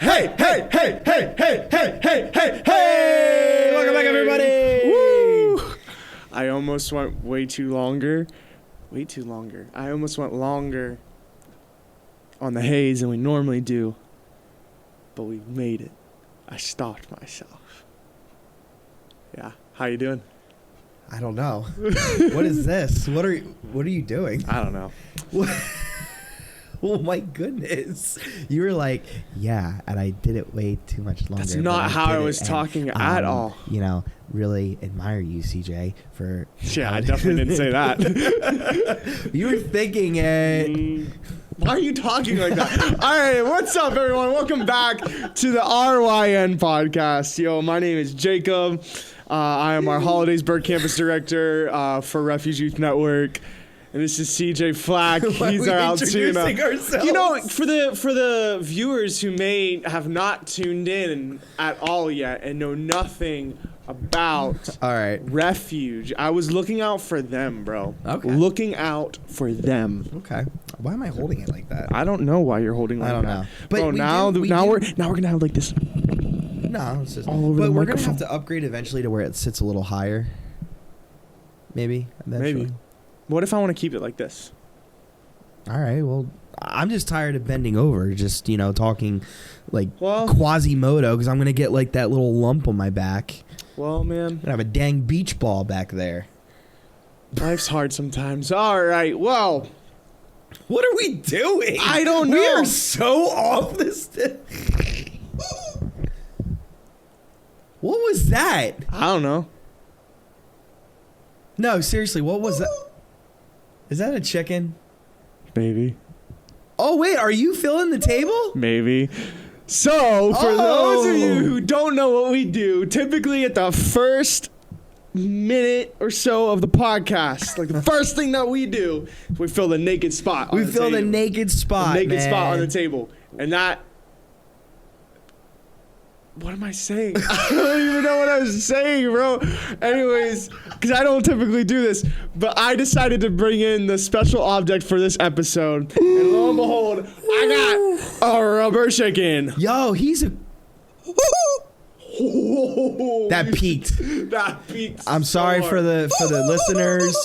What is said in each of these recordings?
Hey! Welcome back, everybody! Woo! I almost went way too longer. I almost went longer on the haze than we normally do, but we made it. I stopped myself. Yeah. How you doing? I don't know. What is this? What are you doing? I don't know. Oh my goodness. You were like, yeah, and I did it way too much longer. That's not how I was talking at all. You know, really admire you, CJ, for... Yeah, I definitely didn't say that. You were thinking it. Why are you talking like that? All right, what's up, everyone? Welcome back to the RYN Podcast. Yo, my name is Jacob. I am our Holidays Bird Campus Director for Refuge Youth Network. And this is CJ Flack. He's our Altoona. You know, for the viewers who may have not tuned in at all yet and know nothing about Refuge, I was looking out for them, bro. Okay. Looking out for them. Okay. Why am I holding it like that? I don't know why you're holding it like that. I don't know. But bro, now we're gonna have like this. No, it's just all over the microphone. But we're gonna have to upgrade eventually to where it sits a little higher. Maybe. Eventually. Maybe. What if I want to keep it like this? All right, well, I'm just tired of bending over, just, you know, talking like Quasimodo, because I'm going to get like that little lump on my back. Well, man. I'm going to have a dang beach ball back there. Life's hard sometimes. All right, well. What are we doing? I don't know. We are so off this. What was that? I don't know. No, seriously, what was that? Is that a chicken? Maybe. Oh, wait, are you filling the table? Maybe. So, for those of you who don't know what we do, typically at the first minute or so of the podcast, like the first thing that we do, is we fill the naked spot on the table. We fill the naked spot, spot on the table. And that... What am I saying? I don't even know what I was saying, bro. Anyways, because I don't typically do this, but I decided to bring in the special object for this episode. And lo and behold, I got a rubber chicken. Yo, he's a... That peaked. That peaked. I'm sorry for the listeners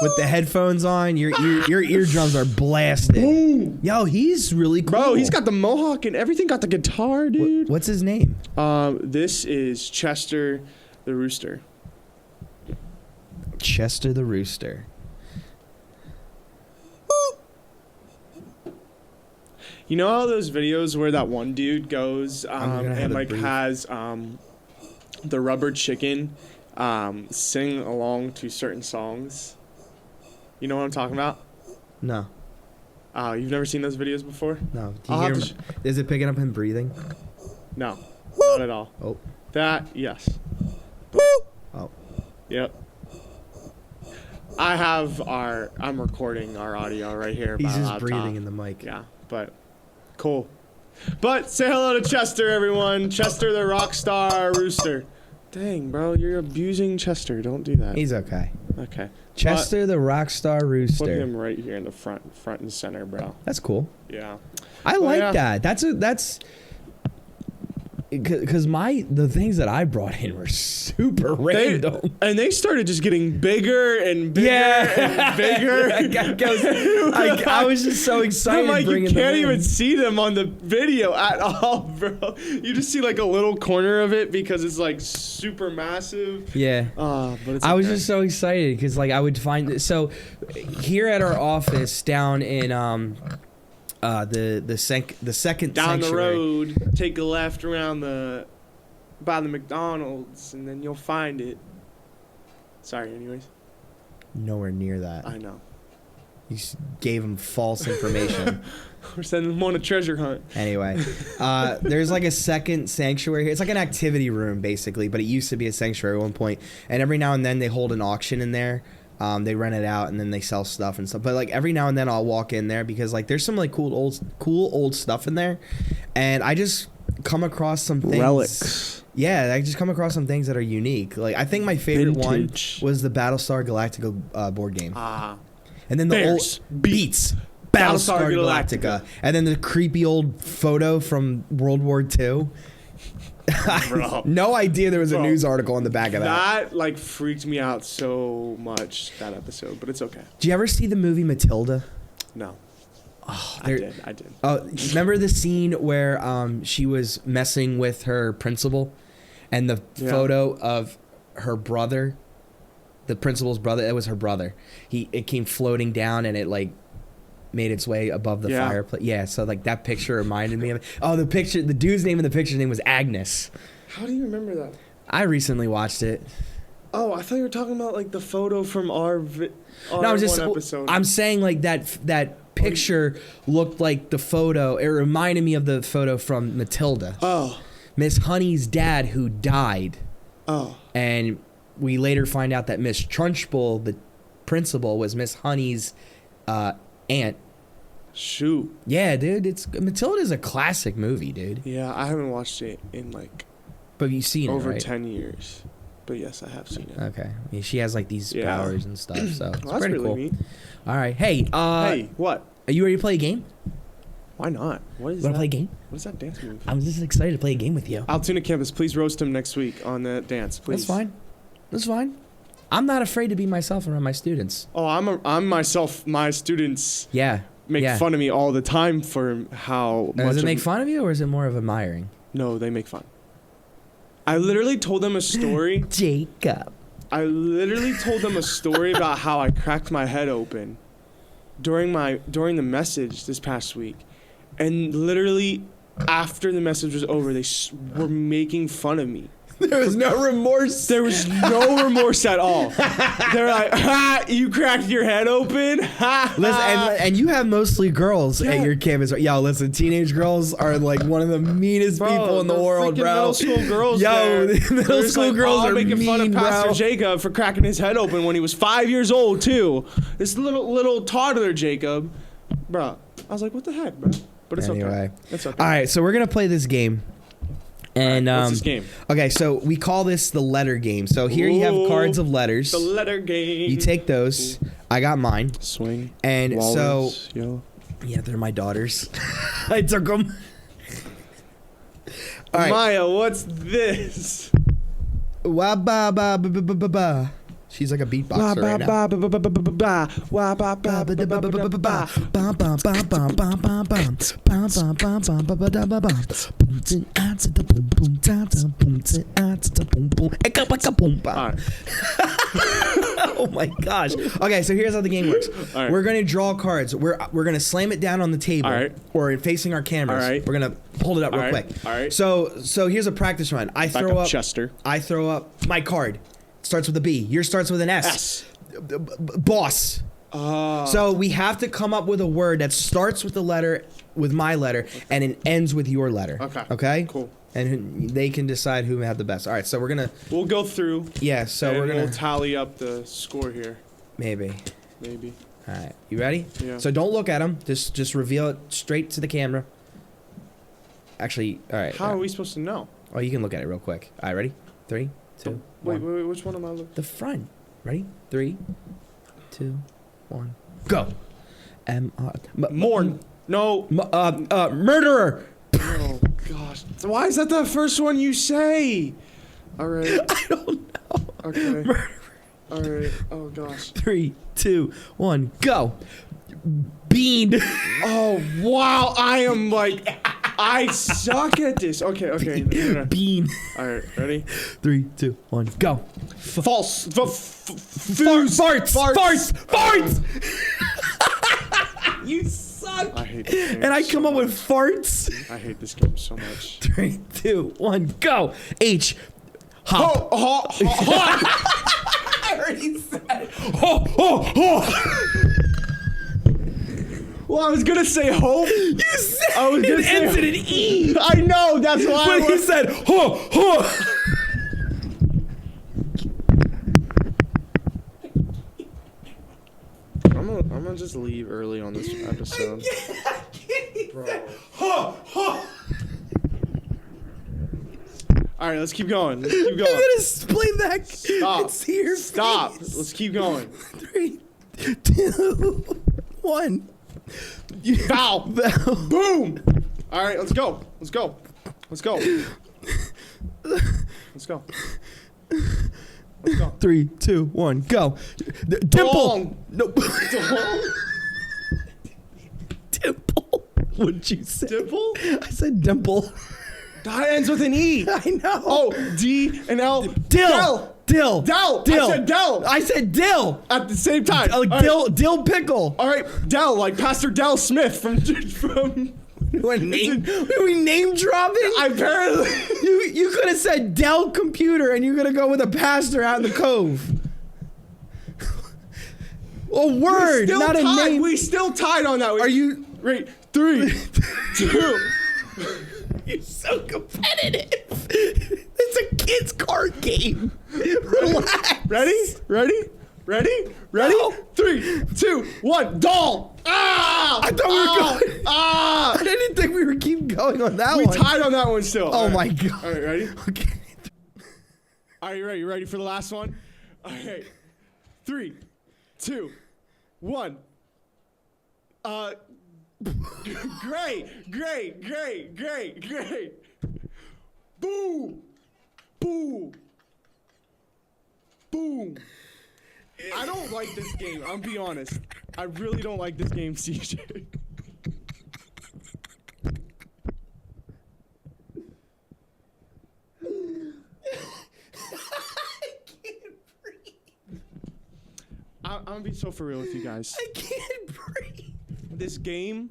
with the headphones on. Your eardrums are blasted. Boom. Yo, he's really cool. Bro, he's got the mohawk and everything. Got the guitar, dude. What's his name? This is Chester the Rooster. Chester the Rooster. You know how those videos where that one dude goes and like has the rubber chicken sing along to certain songs? You know what I'm talking about? No. You've never seen those videos before? No. Do you hear him? Is it picking up him breathing? No. Not at all. Oh. That, yes. Oh. Yep. I'm recording our audio right here. He's just breathing in the mic. Yeah, but cool. But say hello to Chester, everyone. Chester the rock star rooster. Dang, bro, you're abusing Chester. Don't do that. He's okay. Okay. Chester the rock star rooster. Put him right here in the front and center, bro. That's cool. Yeah. I like that. That's because the things that I brought in were super random. And they started just getting bigger and bigger and bigger. I was just so excited. Like, you can't even see them on the video at all, bro. You just see like a little corner of it because it's like super massive. Yeah. But it's I was just so excited because like I would find it. So here at our office down in the second down sanctuary. The road, take a left around by the McDonald's, and then you'll find it. Sorry, anyways. Nowhere near that. I know. You gave him false information. We're sending them on a treasure hunt. Anyway, there's like a second sanctuary here. It's like an activity room, basically, but it used to be a sanctuary at one point. And every now and then they hold an auction in there. They rent it out and then they sell stuff and stuff. But like every now and then I'll walk in there because like there's some like cool old stuff in there, and I just come across some things. Relics. Yeah, I just come across some things that are unique. Like I think my favorite one was the Battlestar Galactica board game. Ah. And then the Bears, old Beats. Battlestar Galactica. And then the creepy old photo from World War II. Bro. No idea there was a news article on the back of that. That like freaked me out so much, that episode, but it's okay. Did you ever see the movie Matilda? No. Oh, I did. Oh, remember the scene where she was messing with her principal, and the photo of her brother, the principal's brother, it was her brother. It came floating down, and it like made its way above the fireplace. Yeah, so like that picture reminded me of it. Oh, the dude's name in the picture's name was Agnes. How do you remember that? I recently watched it. Oh, I thought you were talking about like the photo from our no, episode. I'm saying like that picture looked like the photo. It reminded me of the photo from Matilda. Oh. Miss Honey's dad who died. Oh. And we later find out that Miss Trunchbull, the principal, was Miss Honey's aunt. Shoot. Yeah, dude. Matilda's a classic movie, dude. Yeah, I haven't watched it in like but you've seen over it, right? 10 years. But yes, I have seen it. Okay. Yeah, she has like these powers and stuff, so it's well, pretty really cool. Neat. All right. Hey, hey, what? Are you ready to play a game? Why not? What is You that? Want to play a game? What is that dance move? I'm just excited to play a game with you. Altoona campus, please roast him next week on the dance, please. That's fine. I'm not afraid to be myself around my students. Oh, I'm myself. My students make fun of me all the time for how much. Does it make fun of you, or is it more of admiring? No, they make fun. I literally told them a story. Jacob. I literally told them a story about how I cracked my head open during the message this past week, and literally after the message was over, they were making fun of me. There was no remorse. There was no remorse at all. They're like, ha, you cracked your head open? Ha, listen, ha. and you have mostly girls at your campus. Yo, listen, teenage girls are like one of the meanest people in the world, bro. Middle school girls. Yo, the middle school girls are making mean, fun of Pastor bro. Jacob for cracking his head open when he was 5 years old too. This little toddler Jacob, bro. I was like, what the heck, bro? But it's okay. It's okay. All right, so we're gonna play this game. And what's this game? Okay, so we call this the letter game. So here you have cards of letters. The letter game. You take those. I got mine. Swing. And walrus, yo. Yeah, they're my daughters. I took them. All right. Maya, what's this? Wa ba ba ba ba ba ba. She's like a beatboxer right now. Oh my gosh. Okay, so here's how the game works. Right. We're gonna draw cards. We're gonna slam it down on the table. All right. Or facing our cameras. All right. We're gonna hold it up real quick. All right. So here's a practice run. I throw up Chester. I throw up my card. Starts with a B. Yours starts with an S. Boss. So we have to come up with a word that starts with my letter, and it ends with your letter. Okay? Cool. And they can decide who had the best. All right, so we'll go through. Yeah, so we'll tally up the score here. Maybe. All right, you ready? Yeah. So don't look at them. Just reveal it straight to the camera. Actually, all right. How are we supposed to know? Oh, you can look at it real quick. All right, ready? 3, 2, Wait, 1. which one am I looking? The front. Ready? 3, 2, 1. Go. Morn. No. Murderer. Oh gosh. Why is that the first one you say? All right. I don't know. Okay. Murderer. All right. Oh gosh. 3, 2, 1. Go. Bean. Oh wow. I am like. I suck at this. Okay. Bean. All right, ready? 3, 2, 1, go. False. Farts. You suck. I hate this game. And I come up with farts. I hate this game so much. 3, 2, 1, go. H. Hop. I already said. Well, I was gonna say hope. You said I was gonna it ends in an E. I know, that's why. But he said I'm gonna just leave early on this episode. Bro. All right, let's keep going. I'm gonna play back. Stop. It's here. Stop. Please. Let's keep going. 3, 2, 1. Val. Boom. All right, let's go. Let's go. Let's go. Let's go. Let's go. 3, 2, 1, go. Dimple. No. Dimple. What'd you say? Dimple? I said dimple. That ends with an E. I know. Oh, D and L. Dill. Dill. I said Dell. I said dill. At the same time. Dill pickle. All right, Dell, like Pastor Dell Smith from. We name dropping? Apparently. You could have said Dell computer and you're going to go with a pastor out in the cove. A word, not a name. We still tied on that. Are you... Right, 3, 2. You're so competitive. It's a kid's card game. Relax. Ready? No. 3, 2, 1. Doll. Ah! I thought we were going. Ah! I didn't think we were keep going on that one. We tied on that one still. Oh my god. All right, ready? Okay. Are you ready? You ready for the last one? All right. 3, 2, 1. Gray. Boom. I don't like this game. I'll be honest. I really don't like this game, CJ. I'm gonna be so for real with you guys. I can't breathe. This game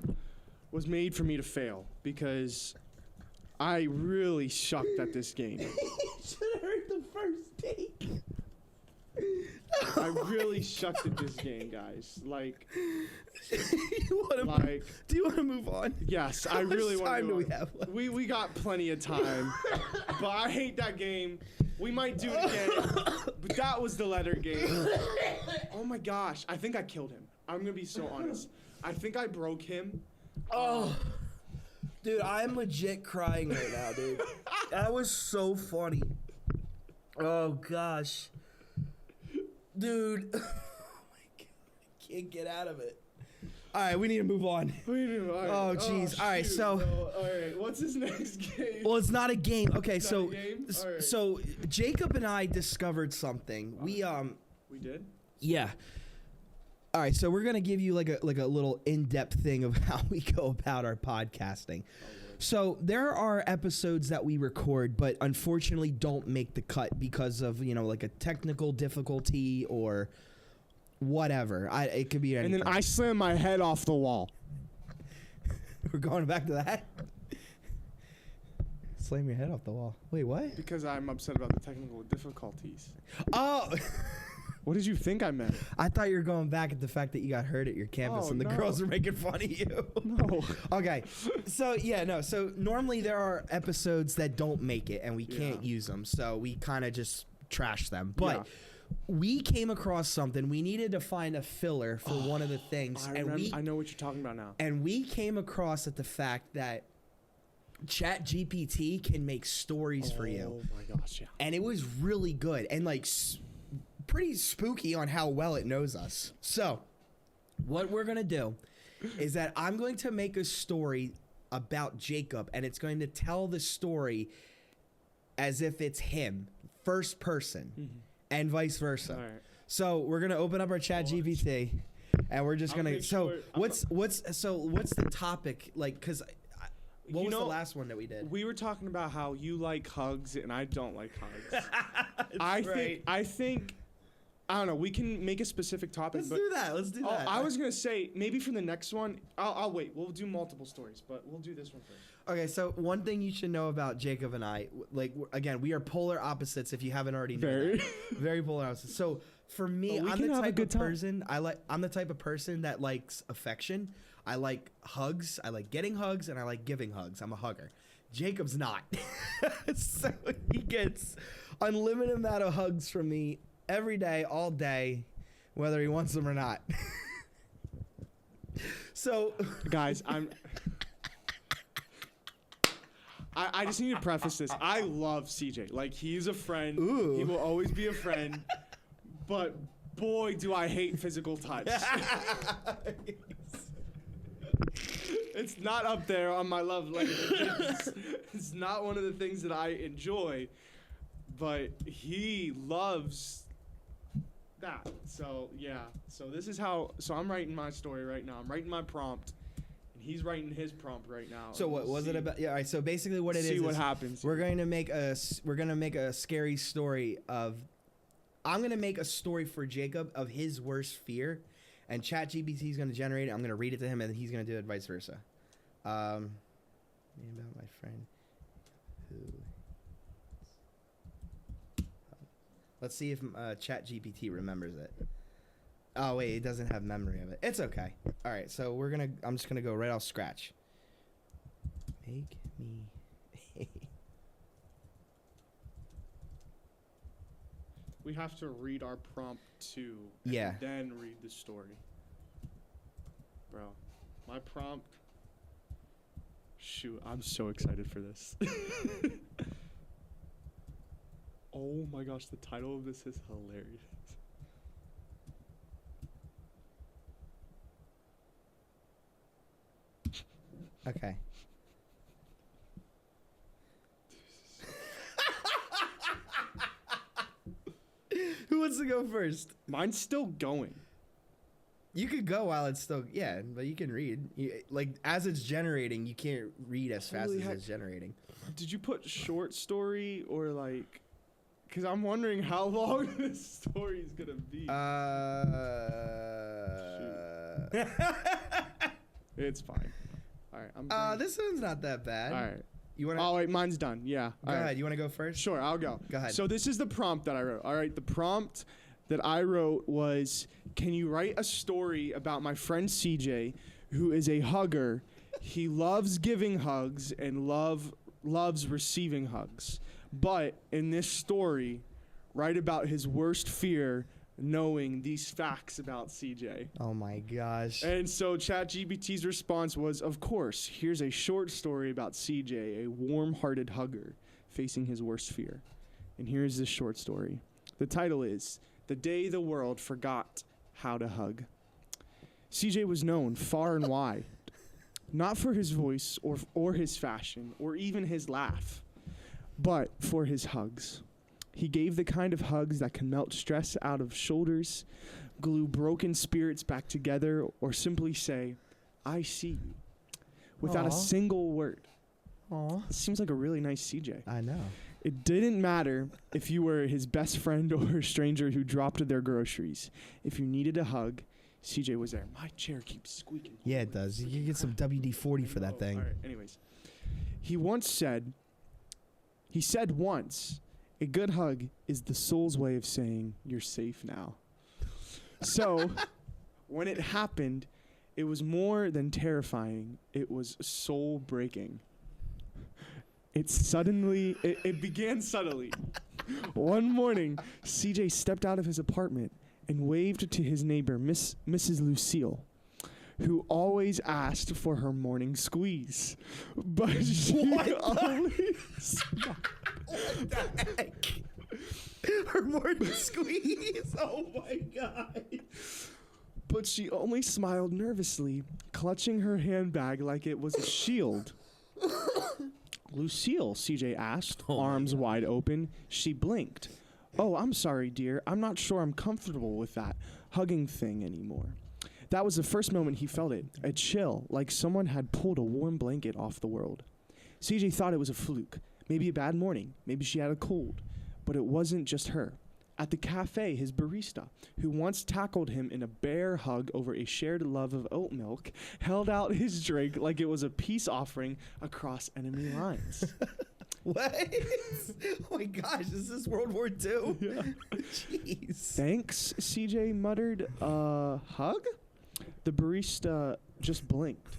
was made for me to fail because I really sucked at this game. You should have heard the first take. I really sucked at this game, guys. Like, do you want to move on? Yes, I really want to. How much time do we have left? We got plenty of time, but I hate that game. We might do it again, but that was the letter game. Oh my gosh, I think I killed him. I'm gonna be so honest. I think I broke him. Oh, dude, I'm legit crying right now, dude. That was so funny. Oh gosh. Dude, oh my god, I can't get out of it. All right, we need to move on. Oh jeez. All right, so. All right, what's his next game? Well, it's not a game. Okay, It's so not a game? All right. so Jacob and I discovered something. We did? Yeah. All right, so we're gonna give you like a little in-depth thing of how we go about our podcasting. So there are episodes that we record, but unfortunately don't make the cut because of, you know, like a technical difficulty or whatever. It could be anything. And then I slammed my head off the wall. We're going back to that? Slam your head off the wall. Wait, what? Because I'm upset about the technical difficulties. Oh! What did you think I meant? I thought you were going back at the fact that you got hurt at your campus and the girls were making fun of you. No. Okay. So, yeah, no. So, normally there are episodes that don't make it and we can't use them. So, we kind of just trash them. But we came across something. We needed to find a filler for one of the things. I know what you're talking about now. And we came across at the fact that ChatGPT can make stories for you. Oh, my gosh, yeah. And it was really good. And, like, pretty spooky on how well it knows us. So, what we're going to do is that I'm going to make a story about Jacob, and it's going to tell the story as if it's him, first person, and vice versa. All right. So, we're going to open up our ChatGPT, and we're just going to... So, what's the topic? Like, because... What was the last one that we did? We were talking about how you like hugs, and I don't like hugs. I think... I don't know. We can make a specific topic. Let's do that. I was going to say, maybe for the next one, I'll wait. We'll do multiple stories, but we'll do this one first. Okay, so one thing you should know about Jacob and I, like, again, we are polar opposites if you haven't already known that. Very polar opposites. So for me, I'm the type of person, I'm the type of person that likes affection. I like hugs. I like getting hugs, and I like giving hugs. I'm a hugger. Jacob's not. So he gets unlimited amount of hugs from me every day, all day, whether he wants them or not. So, guys, I just need to preface this. I love CJ. Like, he's a friend. Ooh. He will always be a friend. But boy, do I hate physical touch. It's not up there on my love language. It's not one of the things that I enjoy, but he loves that. So yeah. So this is how. So I'm writing my story right now. I'm writing my prompt, and he's writing his prompt right now. So what was it about? Yeah. All right. So basically, what it is. See what happens. We're going to make a scary story of. I'm going to make a story for Jacob of his worst fear, and ChatGPT is going to generate it. I'm going to read it to him, and he's going to do it vice versa. About my friend who. Let's see if ChatGPT remembers it. Oh wait, it doesn't have memory of it. It's okay. All right, so I'm just gonna go right off scratch. Make me. We have to read our prompt too. Yeah. And then read the story. Bro, my prompt. Shoot, I'm so excited for this. Oh my gosh, the title of this is hilarious. Okay. Who wants to go first? Mine's still going. You could go while it's still, yeah, but you can read. Like, as it's generating, you can't read as fast as it's generating. Did you put short story or like... Because I'm wondering how long this story is going to be. It's fine. All right. This one's not that bad. All right. You want to? Oh, wait, mine's done. Yeah. Go ahead. You want to go first? Sure, I'll go. Go ahead. So this is the prompt that I wrote. All right. The prompt that I wrote was, can you write a story about my friend CJ, who is a hugger? He loves giving hugs and loves receiving hugs. But in this story, write about his worst fear knowing these facts about CJ. Oh my gosh. And so ChatGPT's response was, of course, here's a short story about CJ, a warm-hearted hugger facing his worst fear. And here's this short story. The title is, The Day the World Forgot How to Hug. CJ was known far and wide, not for his voice or his fashion or even his laugh, but for his hugs. He gave the kind of hugs that can melt stress out of shoulders, glue broken spirits back together, or simply say, I see you, without a single word. Aw. Seems like a really nice CJ. I know. It didn't matter if you were his best friend or a stranger who dropped their groceries. If you needed a hug, CJ was there. My chair keeps squeaking. Yeah, it does. You can get some WD-40 for that thing. All right, anyways. He said once, a good hug is the soul's way of saying you're safe now. So, when it happened, it was more than terrifying. It was soul-breaking. It began subtly. One morning, CJ stepped out of his apartment and waved to his neighbor, Mrs. Lucille, who always asked for her morning squeeze. But she only... What the heck? Her morning squeeze? Oh my God. But she only smiled nervously, clutching her handbag like it was a shield. Lucille, CJ asked, arms wide open. She blinked. Oh, I'm sorry, dear. I'm not sure I'm comfortable with that hugging thing anymore. That was the first moment he felt it, a chill, like someone had pulled a warm blanket off the world. CJ thought it was a fluke, maybe a bad morning, maybe she had a cold, but it wasn't just her. At the cafe, his barista, who once tackled him in a bear hug over a shared love of oat milk, held out his drink like it was a peace offering across enemy lines. What? Oh my gosh, is this World War II? Yeah. Jeez. Thanks, CJ muttered. Hug? The barista just blinked.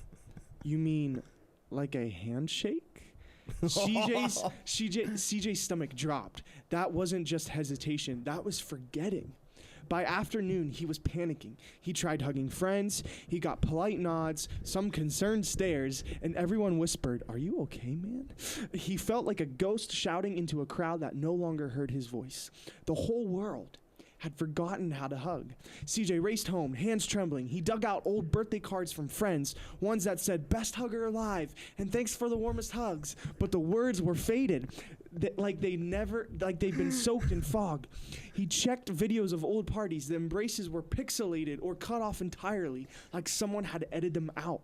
You mean like a handshake? CJ's stomach dropped. That wasn't just hesitation. That was forgetting. By afternoon, he was panicking. He tried hugging friends. He got polite nods, some concerned stares, and everyone whispered, "Are you okay, man?" He felt like a ghost shouting into a crowd that no longer heard his voice. The whole world had forgotten how to hug. CJ raced home, hands trembling. He dug out old birthday cards from friends, ones that said, "Best hugger alive," and "Thanks for the warmest hugs." But the words were faded, like they'd been soaked in fog. He checked videos of old parties. The embraces were pixelated or cut off entirely, like someone had edited them out.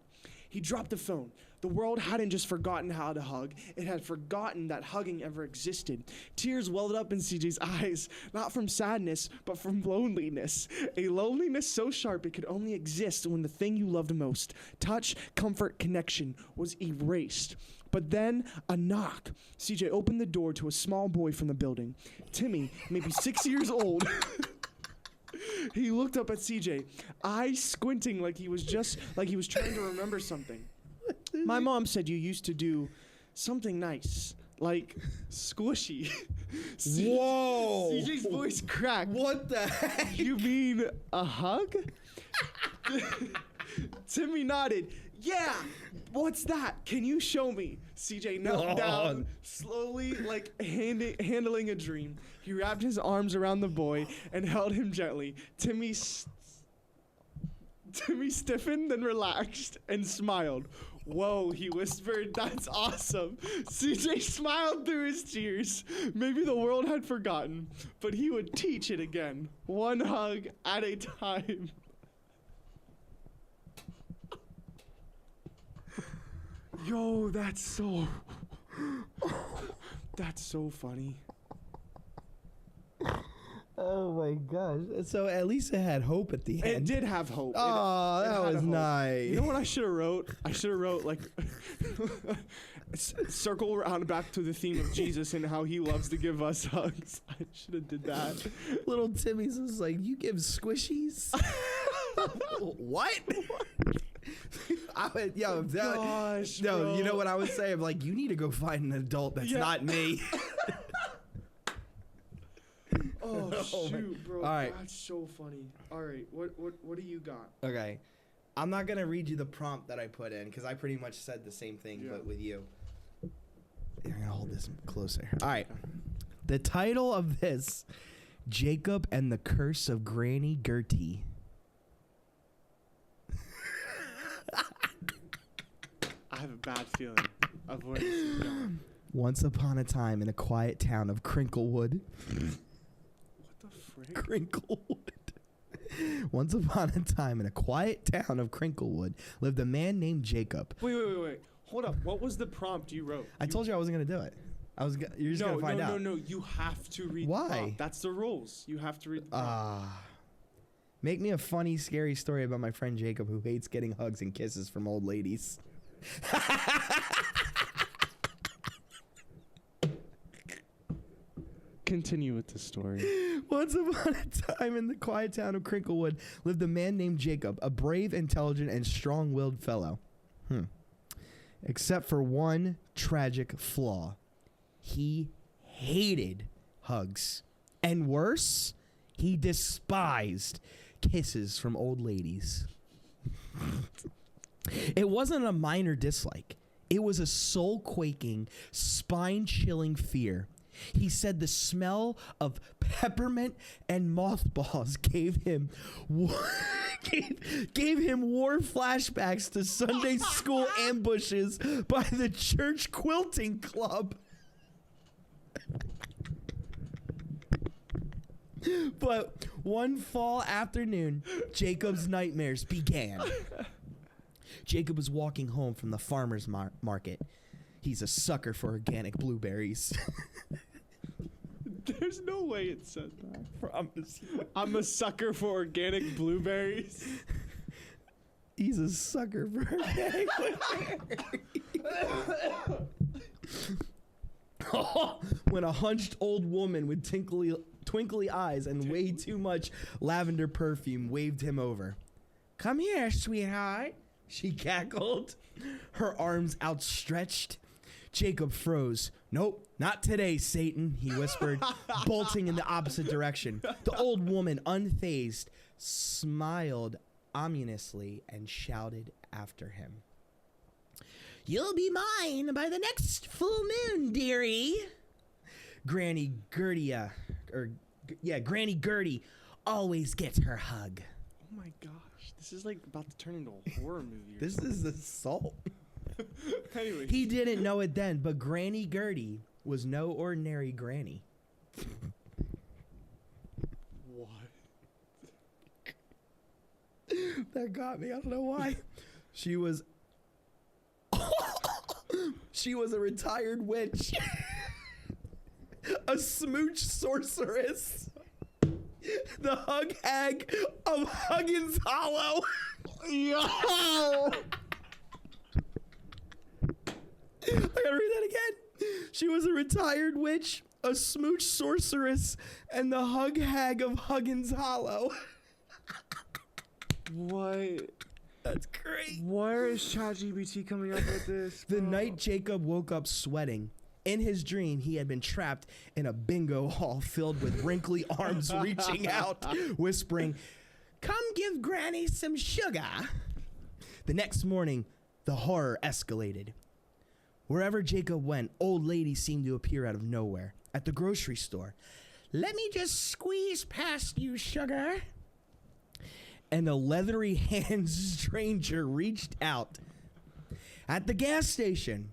He dropped the phone. The world hadn't just forgotten how to hug, it had forgotten that hugging ever existed. Tears welled up in CJ's eyes, not from sadness, but from loneliness. A loneliness so sharp it could only exist when the thing you loved most, touch, comfort, connection, was erased. But then, a knock. CJ opened the door to a small boy from the building. Timmy, maybe 6 years old. He looked up at CJ, eyes squinting like he was trying to remember something. "My mom said you used to do something nice, like squishy." Whoa! CJ's voice cracked. What the heck? "You mean a hug?" Timmy nodded. "Yeah, what's that? Can you show me?" CJ knelt down, slowly, like handling a dream. He wrapped his arms around the boy and held him gently. Timmy stiffened, then relaxed and smiled. "Whoa," he whispered, "that's awesome." CJ smiled through his tears. Maybe the world had forgotten, but he would teach it again, one hug at a time. Yo, that's so funny. Oh my gosh. So at least it had hope at the end. It did have hope. Oh, that was nice. You know what I should have wrote? I should have wrote like circle around back to the theme of Jesus and how he loves to give us hugs. I should have did that. Little Timmy's was like, "You give squishies?" What? I would, Gosh, no, bro. you know what I would say? I'm like, "You need to go find an adult that's not me." Oh shoot, bro. All right. That's so funny. All right, what do you got? Okay. I'm not going to read you the prompt that I put in because I pretty much said the same thing, but with you. I'm going to hold this closer. All right. The title of this, Jacob and the Curse of Granny Gertie. I have a bad feeling of where this is going. Once upon a time in a quiet town of Crinklewood. What the frick? Crinklewood. Once upon a time in a quiet town of Crinklewood lived a man named Jacob. Wait. Hold up. What was the prompt you wrote? I told you I wasn't going to do it. You're just going to find out. No. You have to read Why? the prompt. That's the rules. You have to read the prompt. Make me a funny, scary story about my friend Jacob who hates getting hugs and kisses from old ladies. Continue with the story. Once upon a time in the quiet town of Crinklewood lived a man named Jacob, a brave, intelligent, and strong-willed fellow. Except for one tragic flaw. He hated hugs. And worse, he despised kisses from old ladies. It wasn't a minor dislike. It was a soul-quaking, spine-chilling fear. He said the smell of peppermint and mothballs gave him war flashbacks to Sunday school ambushes by the church quilting club. But one fall afternoon, Jacob's nightmares began. Jacob was walking home from the farmer's market. He's a sucker for organic blueberries. There's no way it said that. I'm a sucker for organic blueberries. He's a sucker for organic blueberries. When a hunched old woman with twinkly eyes and way too much lavender perfume waved him over. "Come here, sweetheart," she cackled, her arms outstretched. Jacob froze. "Nope, not today, Satan," he whispered, bolting in the opposite direction. The old woman, unfazed, smiled ominously and shouted after him. "You'll be mine by the next full moon, dearie." Granny Gertie, always gets her hug. Oh my gosh, this is like about to turn into a horror movie. This is assault. Anyway, He didn't know it then, but Granny Gertie was no ordinary granny. what? That got me. I don't know why. She was a retired witch. A smooch sorceress. The hug hag of Huggins Hollow. Yo! I gotta read that again. She was a retired witch, a smooch sorceress, and the hug hag of Huggins Hollow. What? That's great. Where is ChatGPT coming up with this? The bro? night Jacob woke up sweating. In his dream, he had been trapped in a bingo hall filled with wrinkly arms reaching out, whispering, "Come give Granny some sugar." The next morning, the horror escalated. Wherever Jacob went, old ladies seemed to appear out of nowhere. At the grocery store, "Let me just squeeze past you, sugar." And a leathery hand stranger reached out. At the gas station,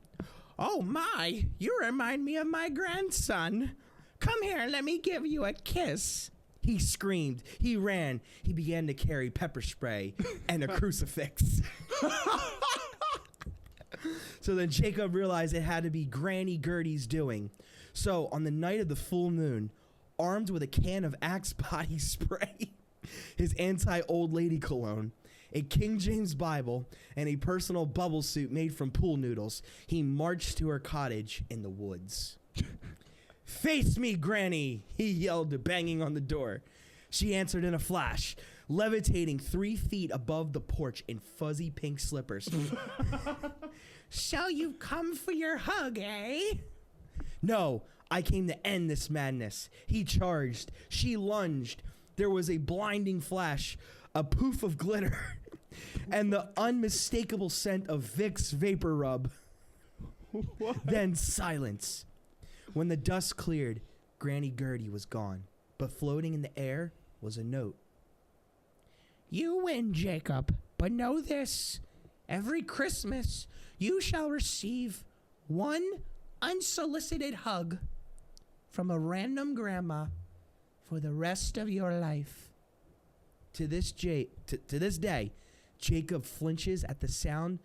"Oh my, you remind me of my grandson. Come here, let me give you a kiss." He screamed. He ran. He began to carry pepper spray and a crucifix. So then Jacob realized it had to be Granny Gertie's doing. So on the night of the full moon, armed with a can of Axe body spray, his anti-old lady cologne, a King James Bible, and a personal bubble suit made from pool noodles, he marched to her cottage in the woods. "Face me, Granny," he yelled, banging on the door. She answered in a flash, levitating 3 feet above the porch in fuzzy pink slippers. "So you've come for your hug, eh?" "No, I came to end this madness." He charged. She lunged. There was a blinding flash, a poof of glitter, and the unmistakable scent of Vicks Vapor Rub. What? Then silence. When the dust cleared, Granny Gertie was gone, but floating in the air was a note. "You win, Jacob, but know this. Every Christmas, you shall receive one unsolicited hug from a random grandma for the rest of your life." To this day, Jacob flinches at the sound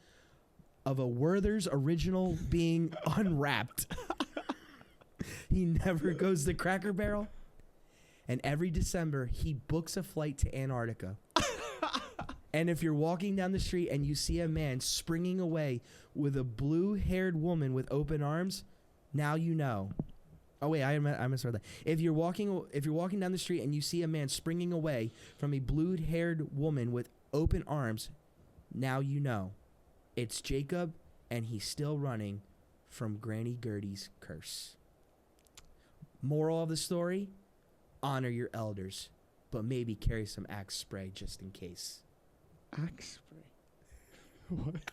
of a Werther's original being unwrapped. He never goes to Cracker Barrel, and every December he books a flight to Antarctica. And if you're walking down the street and you see a man springing away with a blue-haired woman with open arms, now you know. Oh wait, I misread that. If you're walking down the street and you see a man springing away from a blue-haired woman with open arms, now you know. It's Jacob, and he's still running from Granny Gertie's curse. Moral of the story: honor your elders, but maybe carry some Axe spray just in case. Axe spray. What?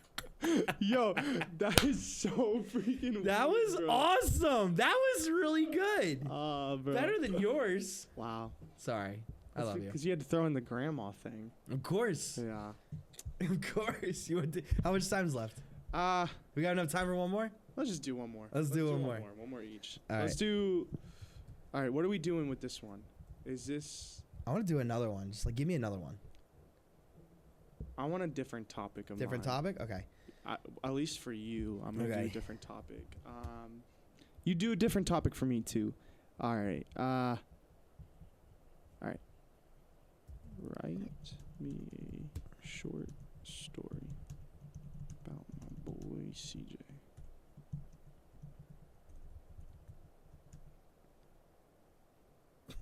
Yo, that is so freaking That weird, was bro. awesome. That was really good. Bro. Better than yours. Wow. Sorry. I love you. Because you had to throw in the grandma thing. Of course. Yeah. Of course. How much time's left? We got enough time for one more? Let's just do one more. Let's do one more. One more each. All Let's right. do. All right. What are we doing with this one? Is this? I want to do another one. Just give me another one. I want a different topic of Different mine. topic? Okay. At least for you, I'm gonna do Okay. a different topic. You do a different topic for me too. All right. All right. Write me a short story about my boy CJ.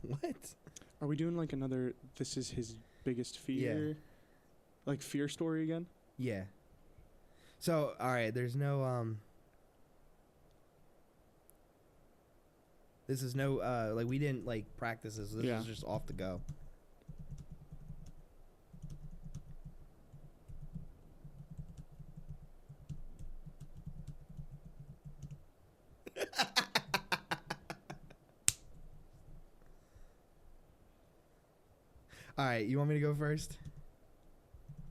What? Are we doing like another? This is his biggest fear. Yeah. Like fear story again. Yeah. So, all right, there's no this is no we didn't practice this. This Yeah. is just off the go. All right, you want me to go first?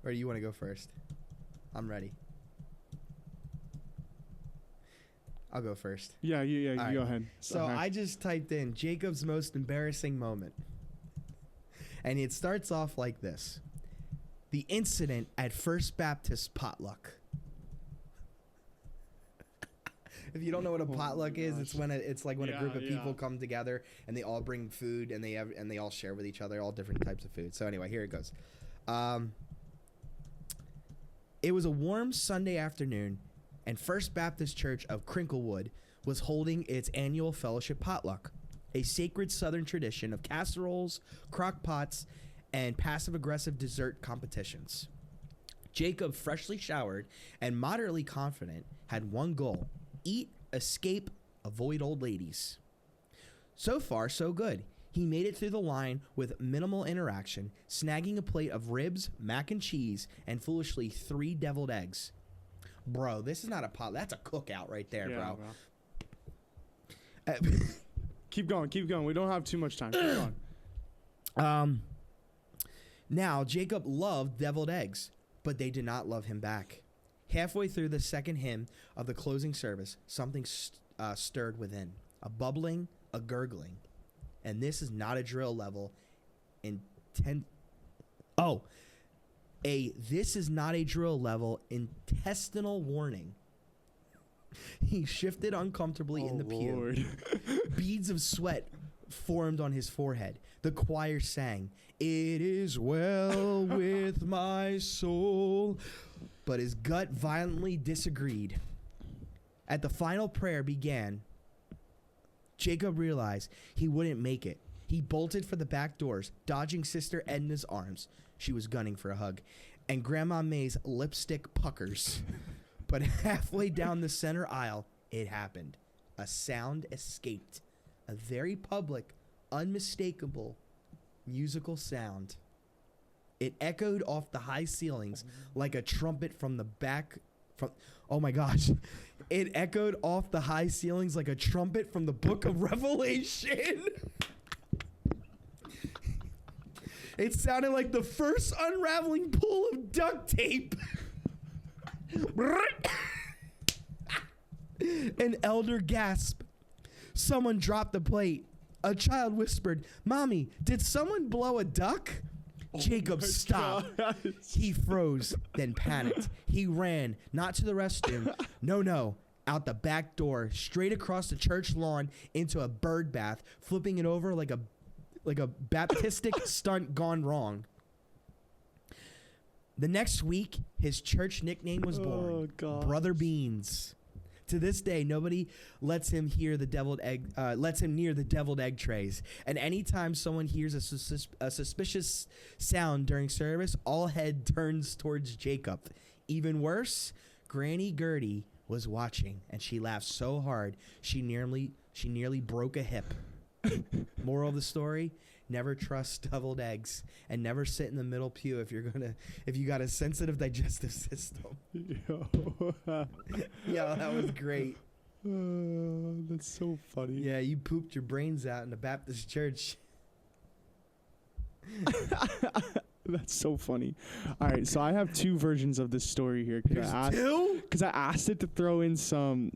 Or do you want to go first? I'm ready. I'll go first. Yeah, you All right. go ahead. So Okay. I just typed in Jacob's most embarrassing moment. And it starts off like this. The incident at First Baptist potluck. If you don't know what a potluck is, it's when it's like when a group of people come together and they all bring food and they all share with each other all different types of food. So anyway, here it goes. It was a warm Sunday afternoon, and First Baptist Church of Crinklewood was holding its annual fellowship potluck, a sacred Southern tradition of casseroles, crock pots, and passive-aggressive dessert competitions. Jacob, freshly showered and moderately confident, had one goal: eat, escape, avoid old ladies. So far, so good. He made it through the line with minimal interaction, snagging a plate of ribs, mac and cheese, and foolishly 3 deviled eggs. Bro, this is not a pot. That's a cookout right there, bro. Keep going. We don't have too much time. Keep going. Now, Jacob loved deviled eggs, but they did not love him back. Halfway through the second hymn of the closing service, something stirred within. A bubbling, a gurgling. And this is not a drill level this is not a drill level intestinal warning. He shifted uncomfortably in the pew. Beads of sweat formed on his forehead. The choir sang, "It is well with my soul," but his gut violently disagreed. At the final prayer began, Jacob realized he wouldn't make it. He bolted for the back doors, dodging Sister Edna's arms. She was gunning for a hug. And Grandma May's lipstick puckers. But halfway down the center aisle, it happened. A sound escaped. A very public, unmistakable musical sound. It echoed off the high ceilings like a trumpet from the back. Oh my gosh. It echoed off the high ceilings like a trumpet from the book of Revelation. It sounded like the first unraveling pull of duct tape. An elder gasped. Someone dropped the plate. A child whispered, "Mommy, did someone blow a duck?" Jacob stopped. He froze, then panicked. He ran, not to the restroom. No, out the back door, straight across the church lawn into a bird bath, flipping it over like a Baptistic stunt gone wrong. The next week, his church nickname was born, Brother Beans. To this day, nobody lets him near the deviled egg trays. And anytime someone hears a suspicious sound during service, all head turns towards Jacob. Even worse, Granny Gertie was watching, and she laughed so hard she nearly broke a hip. Moral of the story: never trust deviled eggs, and never sit in the middle pew if you got a sensitive digestive system. Yo, that was great. That's so funny. Yeah, you pooped your brains out in the Baptist church. That's so funny. All right, so I have 2 versions of this story here. There's 2? Because I asked it to throw in some.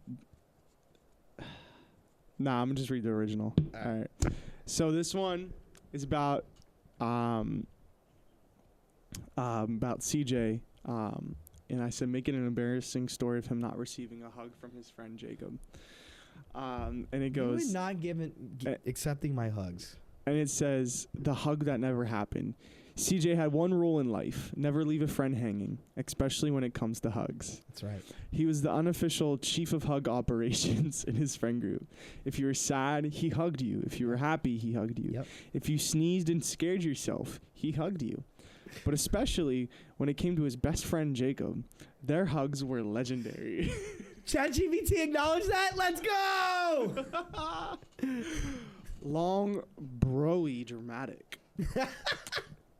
Nah, I'm gonna just read the original. All right. So this one is about CJ. And I said, make it an embarrassing story of him not receiving a hug from his friend Jacob. And it goes, you not accepting my hugs. And it says, the hug that never happened. CJ had one rule in life: never leave a friend hanging, especially when it comes to hugs. That's right. He was the unofficial chief of hug operations in his friend group. If you were sad, he hugged you. If you were happy, he hugged you. Yep. If you sneezed and scared yourself, he hugged you. But especially when it came to his best friend Jacob, their hugs were legendary. ChatGPT acknowledge that? Let's go! Long, broy, dramatic.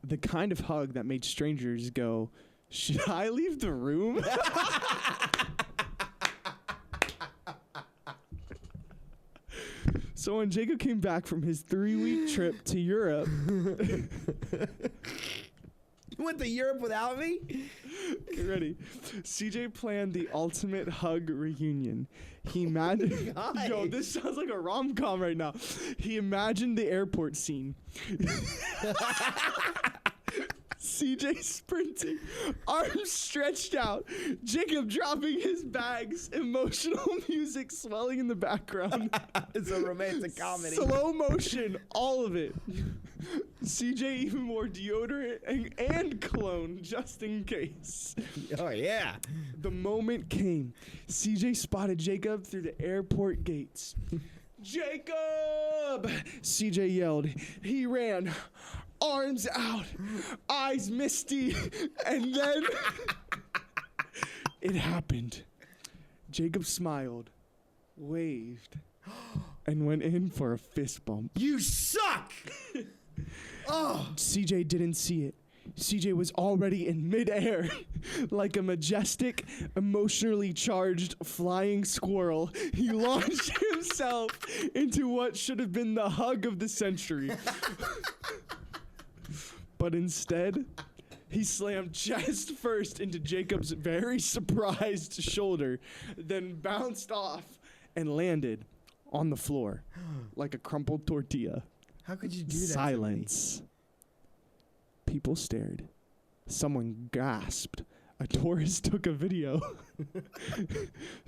The kind of hug that made strangers go, "Should I leave the room?" So when Jacob came back from his 3-week trip to Europe, You went to Europe without me? get ready. CJ planned the ultimate hug reunion. He imagined. God. Yo, this sounds like a rom-com right now. He imagined the airport scene. CJ sprinting, arms stretched out, Jacob dropping his bags, emotional music swelling in the background. It's a romantic comedy. Slow motion, all of it. CJ even wore deodorant and cologne just in case. Oh, yeah. The moment came. CJ spotted Jacob through the airport gates. Jacob! CJ yelled. He ran, arms out, eyes misty, and then it happened. Jacob smiled, waved, and went in for a fist bump. You suck! Oh. CJ didn't see it. CJ was already in midair, like a majestic, emotionally charged flying squirrel. He launched himself into what should have been the hug of the century. But instead, he slammed chest first into Jacob's very surprised shoulder, then bounced off and landed on the floor like a crumpled tortilla. How could you do that? Silence. People stared. Someone gasped. A tourist took a video.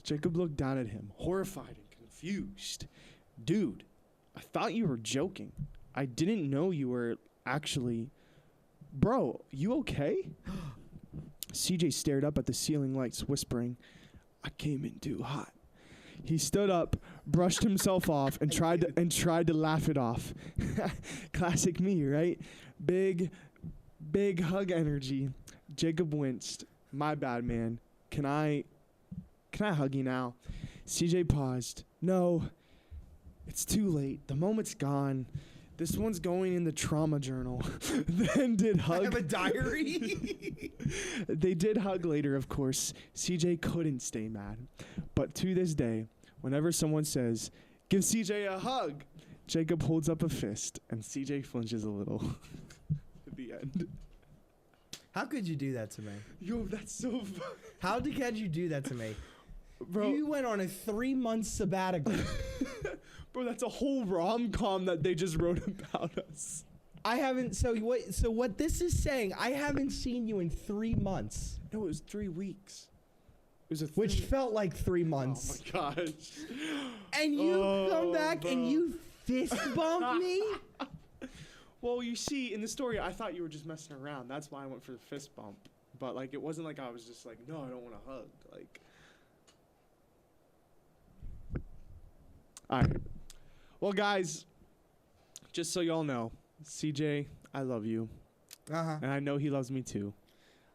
Jacob looked down at him, horrified and confused. Dude, I thought you were joking. I didn't know you were actually... Bro, you okay? CJ stared up at the ceiling lights, whispering, I came in too hot. He stood up, brushed himself off, and tried to laugh it off. Classic me, right? Big hug energy. Jacob winced. My bad, man. Can I hug you now? CJ paused. No, it's too late. The moment's gone. This one's going in the trauma journal. Then did hug. I have a diary. They did hug later, of course. CJ couldn't stay mad. But to this day, whenever someone says, give CJ a hug, Jacob holds up a fist and CJ flinches a little. At the end. How could you do that to me? Yo, that's so fun. How could you do that to me? Bro, You went on a 3-month sabbatical. bro, that's a whole rom-com that they just wrote about us. I haven't. So what this is saying? I haven't seen you in 3 months, No, it was 3 weeks. It was which felt like 3 months. Oh my gosh. And you come back and you fist bump me. Well, you see, in the story, I thought you were just messing around. That's why I went for the fist bump. But like, it wasn't like I was just like, no, I don't want to hug. Like, all right. Well, guys, just so y'all know, CJ, I love you. And I know he loves me too.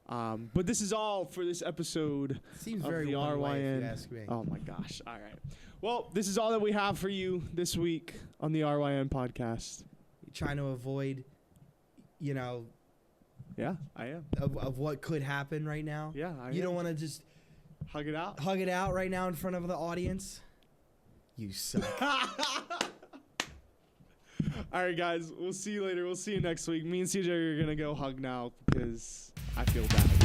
But this is all for this episode Seems of very the one way, RYN. if you ask me. Oh my gosh. All right. Well, this is all that we have for you this week on the RYN podcast. Trying to avoid, Yeah, I am. of what could happen right now. Yeah, You don't want to just hug it out. hug it out right now in front of the audience. You suck. All right, guys. We'll see you later. We'll see you next week. Me and CJ are going to go hug now because I feel bad.